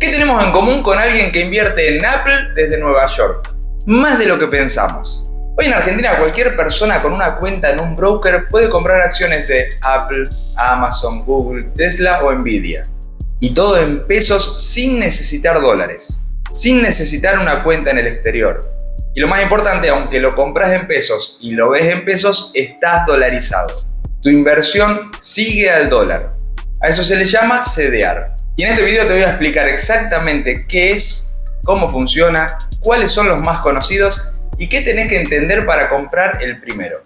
¿Qué tenemos en común con alguien que invierte en Apple desde Nueva York? Más de lo que pensamos. Hoy en Argentina cualquier persona con una cuenta en un broker puede comprar acciones de Apple, Amazon, Google, Tesla o Nvidia. Y todo en pesos sin necesitar dólares, sin necesitar una cuenta en el exterior. Y lo más importante, aunque lo compras en pesos y lo ves en pesos, estás dolarizado. Tu inversión sigue al dólar. A eso se le llama CDR. Y en este video te voy a explicar exactamente qué es, cómo funciona, cuáles son los más conocidos y qué tenés que entender para comprar el primero.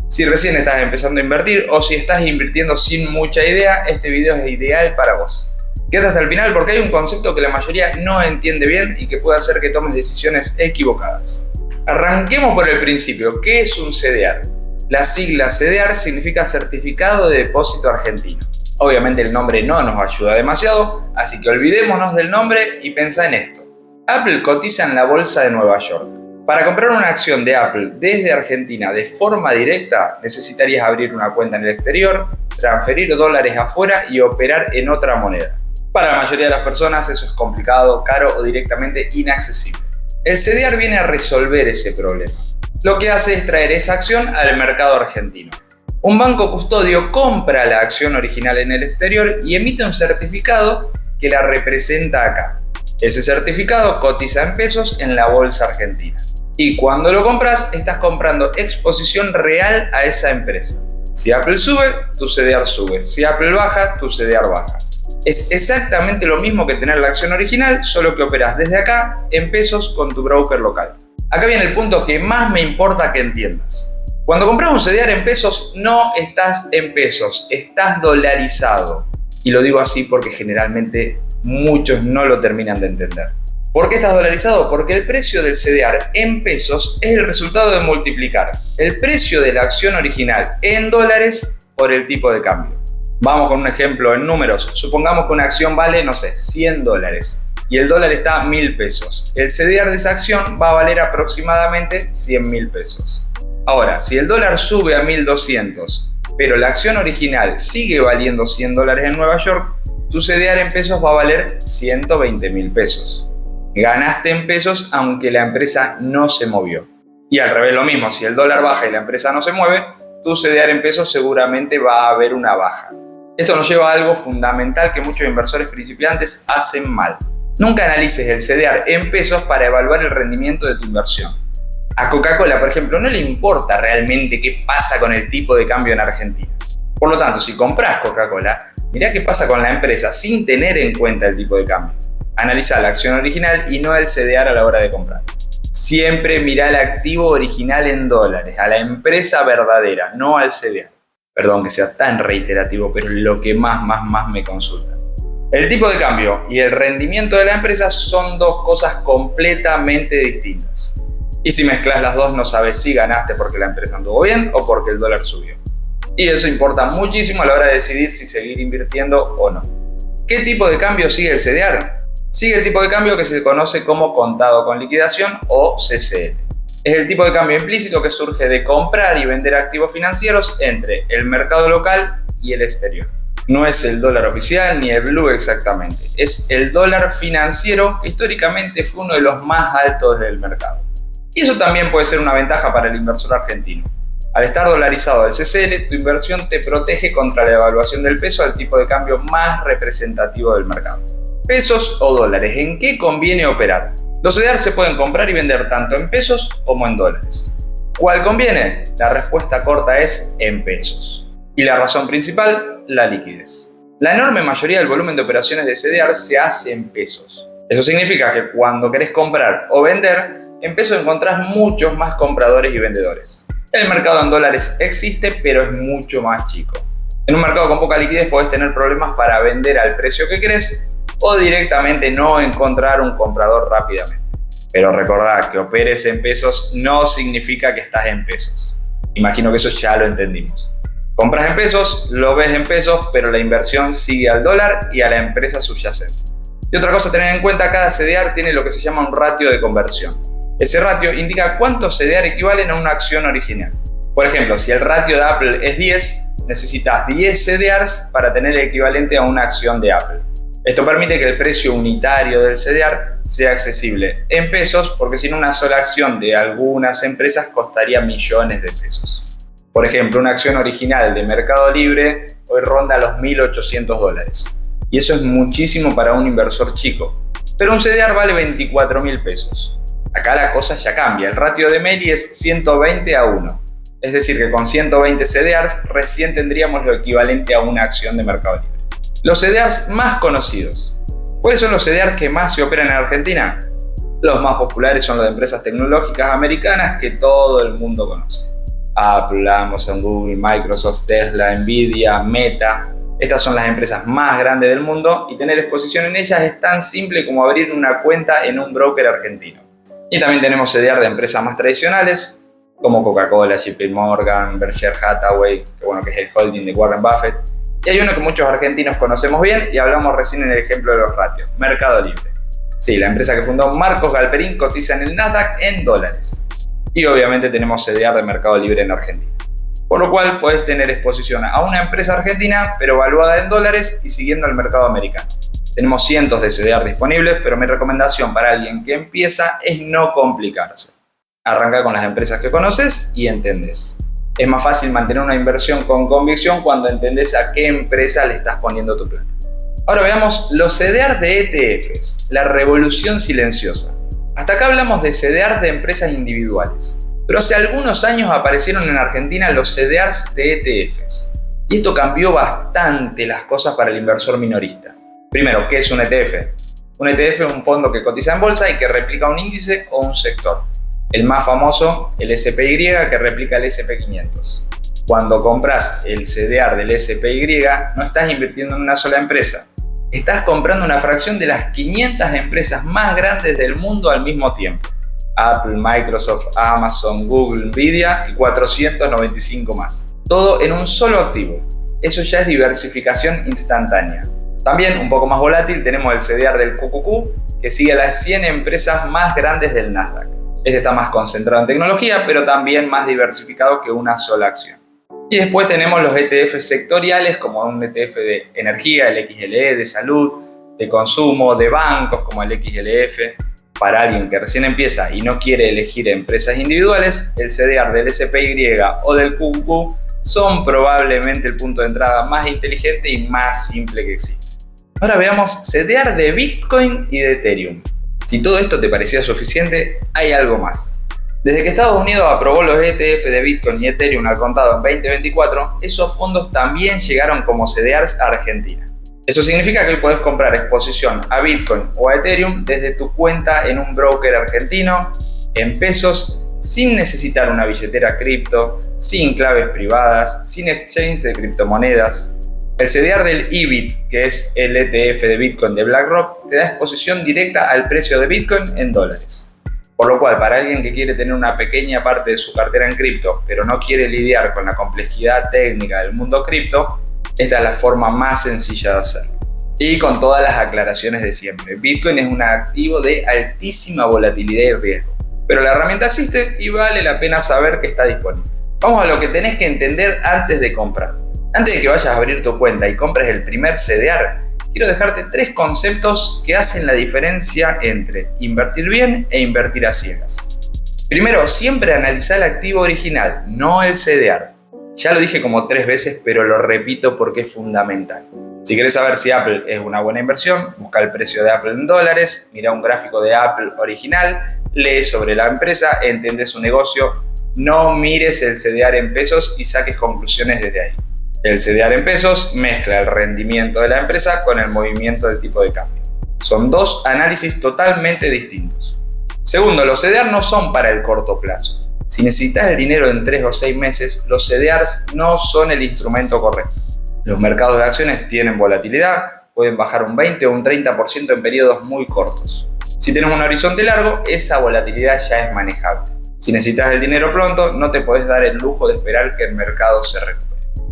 Si recién estás empezando a invertir o si estás invirtiendo sin mucha idea, este video es ideal para vos. Quédate hasta el final porque hay un concepto que la mayoría no entiende bien y que puede hacer que tomes decisiones equivocadas. Arranquemos por el principio. ¿Qué es un CDR? La sigla CDR significa Certificado de Depósito Argentino. Obviamente el nombre no nos ayuda demasiado, así que olvidémonos del nombre y pensá en esto. Apple cotiza en la bolsa de Nueva York. Para comprar una acción de Apple desde Argentina de forma directa, necesitarías abrir una cuenta en el exterior, transferir dólares afuera y operar en otra moneda. Para la mayoría de las personas eso es complicado, caro o directamente inaccesible. El CDR viene a resolver ese problema. Lo que hace es traer esa acción al mercado argentino. Un banco custodio compra la acción original en el exterior y emite un certificado que la representa acá. Ese certificado cotiza en pesos en la bolsa argentina. Y cuando lo compras, estás comprando exposición real a esa empresa. Si Apple sube, tu CDR sube. Si Apple baja, tu CDR baja. Es exactamente lo mismo que tener la acción original, solo que operas desde acá en pesos con tu broker local. Acá viene el punto que más me importa que entiendas. Cuando compras un CDR en pesos, no estás en pesos, estás dolarizado. Y lo digo así porque generalmente muchos no lo terminan de entender. ¿Por qué estás dolarizado? Porque el precio del CDR en pesos es el resultado de multiplicar el precio de la acción original en dólares por el tipo de cambio. Vamos con un ejemplo en números. Supongamos que una acción vale, no sé, $100 y el dólar está a 1.000 pesos. El CDR de esa acción va a valer aproximadamente 100.000 pesos. Ahora, si el dólar sube a 1.200, pero la acción original sigue valiendo $100 en Nueva York, tu CDR en pesos va a valer 120.000 pesos. Ganaste en pesos aunque la empresa no se movió. Y al revés lo mismo, si el dólar baja y la empresa no se mueve, tu CDR en pesos seguramente va a haber una baja. Esto nos lleva a algo fundamental que muchos inversores principiantes hacen mal. Nunca analices el CDR en pesos para evaluar el rendimiento de tu inversión. A Coca-Cola, por ejemplo, no le importa realmente qué pasa con el tipo de cambio en Argentina. Por lo tanto, si compras Coca-Cola, mirá qué pasa con la empresa sin tener en cuenta el tipo de cambio. Analiza la acción original y no el CDR a la hora de comprar. Siempre mirá el activo original en dólares, a la empresa verdadera, no al CDR. Perdón que sea tan reiterativo, pero es lo que más me consulta. El tipo de cambio y el rendimiento de la empresa son dos cosas completamente distintas. Y si mezclas las dos no sabes si ganaste porque la empresa anduvo bien o porque el dólar subió. Y eso importa muchísimo a la hora de decidir si seguir invirtiendo o no. ¿Qué tipo de cambio sigue el CDR? Sigue el tipo de cambio que se conoce como contado con liquidación o CCL. Es el tipo de cambio implícito que surge de comprar y vender activos financieros entre el mercado local y el exterior. No es el dólar oficial ni el blue exactamente, es el dólar financiero que históricamente fue uno de los más altos del mercado. Y eso también puede ser una ventaja para el inversor argentino. Al estar dolarizado el CCL, tu inversión te protege contra la devaluación del peso al tipo de cambio más representativo del mercado. Pesos o dólares, ¿en qué conviene operar? Los CDR se pueden comprar y vender tanto en pesos como en dólares. ¿Cuál conviene? La respuesta corta es en pesos. Y la razón principal, la liquidez. La enorme mayoría del volumen de operaciones de CDR se hace en pesos. Eso significa que cuando querés comprar o vender, en pesos encontrás muchos más compradores y vendedores. El mercado en dólares existe, pero es mucho más chico. En un mercado con poca liquidez podés tener problemas para vender al precio que querés o directamente no encontrar un comprador rápidamente. Pero recordad que operes en pesos no significa que estás en pesos. Imagino que eso ya lo entendimos. Compras en pesos, lo ves en pesos, pero la inversión sigue al dólar y a la empresa subyacente. Y otra cosa a tener en cuenta, cada CDR tiene lo que se llama un ratio de conversión. Ese ratio indica cuántos CDR equivalen a una acción original. Por ejemplo, si el ratio de Apple es 10, necesitas 10 CDRs para tener el equivalente a una acción de Apple. Esto permite que el precio unitario del CDR sea accesible en pesos, porque sin una sola acción de algunas empresas costaría millones de pesos. Por ejemplo, una acción original de Mercado Libre hoy ronda los $1.800. Y eso es muchísimo para un inversor chico. Pero un CDR vale 24.000 pesos. Acá la cosa ya cambia. El ratio de Meli es 120:1. Es decir, que con 120 CDRs recién tendríamos lo equivalente a una acción de Mercado Libre. Los CDRs más conocidos. ¿Cuáles son los CDRs que más se operan en Argentina? Los más populares son los de empresas tecnológicas americanas que todo el mundo conoce. Apple, Amazon, Google, Microsoft, Tesla, Nvidia, Meta. Estas son las empresas más grandes del mundo y tener exposición en ellas es tan simple como abrir una cuenta en un broker argentino. Y también tenemos CDR de empresas más tradicionales como Coca-Cola, JP Morgan, Berkshire Hathaway, que es el holding de Warren Buffett. Y hay uno que muchos argentinos conocemos bien y hablamos recién en el ejemplo de los ratios, Mercado Libre. Sí, la empresa que fundó Marcos Galperín cotiza en el Nasdaq en dólares. Y obviamente tenemos CDR de Mercado Libre en Argentina. Por lo cual puedes tener exposición a una empresa argentina, pero valuada en dólares y siguiendo el mercado americano. Tenemos cientos de CDR disponibles, pero mi recomendación para alguien que empieza es no complicarse. Arranca con las empresas que conoces y entendés. Es más fácil mantener una inversión con convicción cuando entendés a qué empresa le estás poniendo tu plata. Ahora veamos los CDR de ETFs, la revolución silenciosa. Hasta acá hablamos de CDR de empresas individuales, pero hace algunos años aparecieron en Argentina los CDRs de ETFs. Y esto cambió bastante las cosas para el inversor minorista. Primero, ¿qué es un ETF? Un ETF es un fondo que cotiza en bolsa y que replica un índice o un sector. El más famoso, el SPY, que replica el SP500. Cuando compras el CDR del SPY, no estás invirtiendo en una sola empresa. Estás comprando una fracción de las 500 empresas más grandes del mundo al mismo tiempo. Apple, Microsoft, Amazon, Google, Nvidia y 495 más. Todo en un solo activo. Eso ya es diversificación instantánea. También, un poco más volátil, tenemos el CDR del QQQ, que sigue a las 100 empresas más grandes del Nasdaq. Este está más concentrado en tecnología, pero también más diversificado que una sola acción. Y después tenemos los ETF sectoriales, como un ETF de energía, el XLE, de salud, de consumo, de bancos, como el XLF. Para alguien que recién empieza y no quiere elegir empresas individuales, el CDR del SPY o del QQQ son probablemente el punto de entrada más inteligente y más simple que existe. Ahora veamos CDR de Bitcoin y de Ethereum. Si todo esto te parecía suficiente, hay algo más. Desde que Estados Unidos aprobó los ETF de Bitcoin y Ethereum al contado en 2024, esos fondos también llegaron como CDRs a Argentina. Eso significa que hoy podés comprar exposición a Bitcoin o a Ethereum desde tu cuenta en un broker argentino, en pesos, sin necesitar una billetera cripto, sin claves privadas, sin exchange de criptomonedas. El CDR del IBIT, que es el ETF de Bitcoin de BlackRock, te da exposición directa al precio de Bitcoin en dólares. Por lo cual, para alguien que quiere tener una pequeña parte de su cartera en cripto, pero no quiere lidiar con la complejidad técnica del mundo cripto, esta es la forma más sencilla de hacerlo. Y con todas las aclaraciones de siempre. Bitcoin es un activo de altísima volatilidad y riesgo. Pero la herramienta existe y vale la pena saber que está disponible. Vamos a lo que tenés que entender antes de comprar. Antes de que vayas a abrir tu cuenta y compres el primer CDR, quiero dejarte 3 conceptos que hacen la diferencia entre invertir bien e invertir a ciegas. Primero, siempre analiza el activo original, no el CDR. Ya lo dije como 3 veces, pero lo repito porque es fundamental. Si querés saber si Apple es una buena inversión, busca el precio de Apple en dólares, mira un gráfico de Apple original, lee sobre la empresa, entiende su negocio, no mires el CDR en pesos y saques conclusiones desde ahí. El CDR en pesos mezcla el rendimiento de la empresa con el movimiento del tipo de cambio. Son 2 análisis totalmente distintos. Segundo, los CDR no son para el corto plazo. Si necesitas el dinero en 3 o 6 meses, los CDRs no son el instrumento correcto. Los mercados de acciones tienen volatilidad, pueden bajar un 20 o un 30% en periodos muy cortos. Si tienes un horizonte largo, esa volatilidad ya es manejable. Si necesitas el dinero pronto, no te podés dar el lujo de esperar que el mercado se recupere.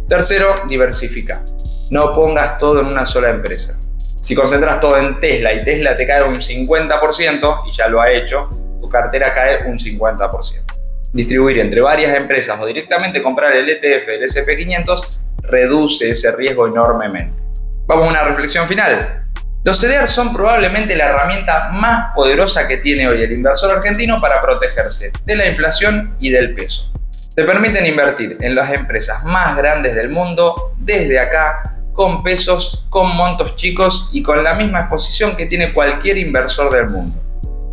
Tercero, diversifica. No pongas todo en una sola empresa. Si concentras todo en Tesla y Tesla te cae un 50%, y ya lo ha hecho, tu cartera cae un 50%. Distribuir entre varias empresas o directamente comprar el ETF del SP500 reduce ese riesgo enormemente. Vamos a una reflexión final. Los CDRs son probablemente la herramienta más poderosa que tiene hoy el inversor argentino para protegerse de la inflación y del peso. Te permiten invertir en las empresas más grandes del mundo desde acá, con pesos, con montos chicos y con la misma exposición que tiene cualquier inversor del mundo.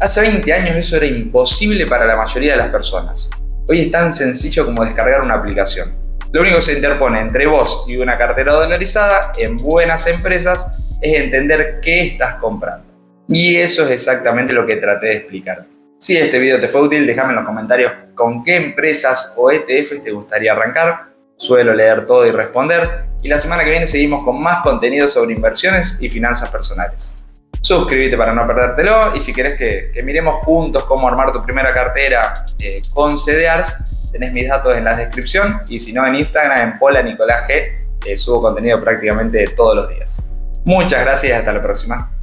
Hace 20 años eso era imposible para la mayoría de las personas. Hoy es tan sencillo como descargar una aplicación. Lo único que se interpone entre vos y una cartera dolarizada en buenas empresas es entender qué estás comprando. Y eso es exactamente lo que traté de explicar. Si este video te fue útil, déjame en los comentarios con qué empresas o ETFs te gustaría arrancar. Suelo leer todo y responder. Y la semana que viene seguimos con más contenido sobre inversiones y finanzas personales. Suscríbete para no perdértelo, y si querés que miremos juntos cómo armar tu primera cartera con CDRs, tenés mis datos en la descripción, y si no en Instagram en Pola Nicolás G, subo contenido prácticamente todos los días. Muchas gracias y hasta la próxima.